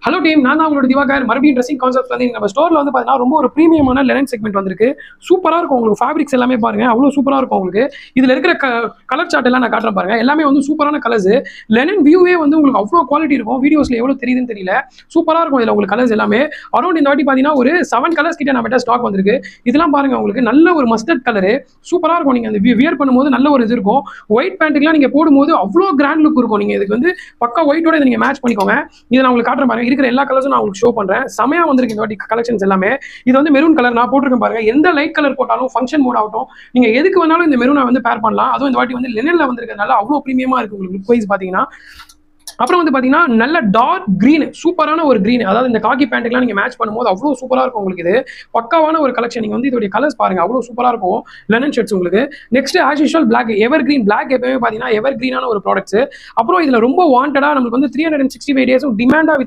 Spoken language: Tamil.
ஹலோ டீம், நான் தான் உங்களோட திவாகர். மறுபடியும் ட்ரெஸ்ஸிங் கான்செப்ட் வந்து நம்ம ஸ்டோரில் வந்து பார்த்தீங்கன்னா ரொம்ப ஒரு ப்ரீமியமான லெனன் செக்மெண்ட் வந்திருக்கு. சூப்பராக இருக்கும் உங்களுக்கு. ஃபேப்ரிக்ஸ் எல்லாமே பாருங்க, அவ்வளோ சூப்பராக இருக்கும் உங்களுக்கு. இதில் இருக்கிற கலர் சார்ட் எல்லாம் நான் காட்டுறேன் பாருங்க. எல்லாமே வந்து சூப்பரான கலர்ஸ். லெனன் வியூவே வந்து உங்களுக்கு அவ்வளோ குவாலிட்டி இருக்கும். வீடியோஸில் எவ்வளோ தெரியுதுன்னு தெரியல. சூப்பராக இருக்கும் இதில் உங்களுக்கு கலர்ஸ் எல்லாமே. அரௌண்ட் இந்த வாட்டி பார்த்தீங்கன்னா ஒரு 7 கலர்ஸ் கிட்ட நம்ம ஸ்டாக் வந்திருக்கு. இதெல்லாம் பாருங்க உங்களுக்கு நல்ல ஒரு மஸ்டர்ட் கலரு. சூப்பராக இருக்கும். நீங்கள் அந்த வியர் பண்ணும்போது நல்ல ஒரு இது இருக்கும். ஒயிட் பேண்ட்டுக்குலாம் நீங்கள் போடும்போது அவ்வளோ கிராண்ட் லுக் இருக்கும். நீங்கள் இதுக்கு வந்து பக்கா ஒயிட்டோட இதை நீங்கள் மேட்ச் பண்ணிக்கோங்க. இதை நான் உங்களுக்கு காட்டுறேன் பாருங்க. இருக்கிற எல்லா கலர்ஸும் நான் உங்களுக்கு ஷோ பண்றேன். செமையா வந்திருக்கு இந்த வாட்டி கலெக்ஷன்ஸ் எல்லாமே. இது வந்து மெரூன் கலர் நான் போட்டிருக்கேன் பாருங்க. எந்த லைட் கலர் போட்டாலும் ஃபங்க்ஷன் மோட் ஆகட்டும், நீங்க எதுக்கு வேணாலும் இந்த மெரூனை வந்து பேர் பண்ணலாம். அதுவும் இந்த வாட்டி வந்து லெனன்ல வந்திருக்கிறதுனால அவ்வளோ ப்ரீமியமா இருக்கு உங்களுக்கு லுக் வைஸ் பாத்தீங்கன்னா. அப்புறம் வந்து பாத்தீங்கன்னா நல்ல டார்க் கிரீன், சூப்பரான ஒரு கிரீன். அதாவது இந்த காக்கி பேண்ட்டுக்குலாம் நீங்க மேட்ச் பண்ணும்போது அவ்வளோ சூப்பரா இருக்கும் உங்களுக்கு. இது பக்காவான ஒரு கலெக்ஷன். நீங்க வந்து இதோட கலர்ஸ் பாருங்க, அவ்வளோ சூப்பரா இருக்கும் லெனன் ஷர்ட்ஸ் உங்களுக்கு. Next as usual black, ever green. Black எப்பவுமே பாத்தீங்கன்னா எவர் கிரீனான ஒரு ப்ராடக்ட்ஸ். அப்புறம் இதுல ரொம்ப வாண்டடா நமக்கு வந்து 365 டேஸும் டிமாண்டா